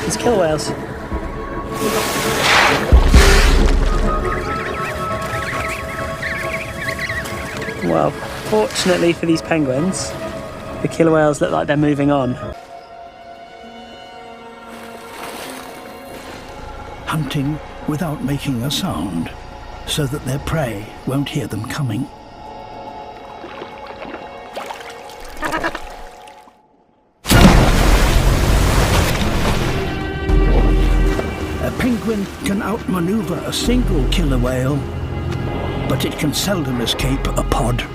It's killer whales. Well, fortunately for these penguins, the killer whales look like they're moving on. Hunting without making a sound, so that their prey won't hear them coming. A penguin can outmaneuver a single killer whale, but it can seldom escape a pod.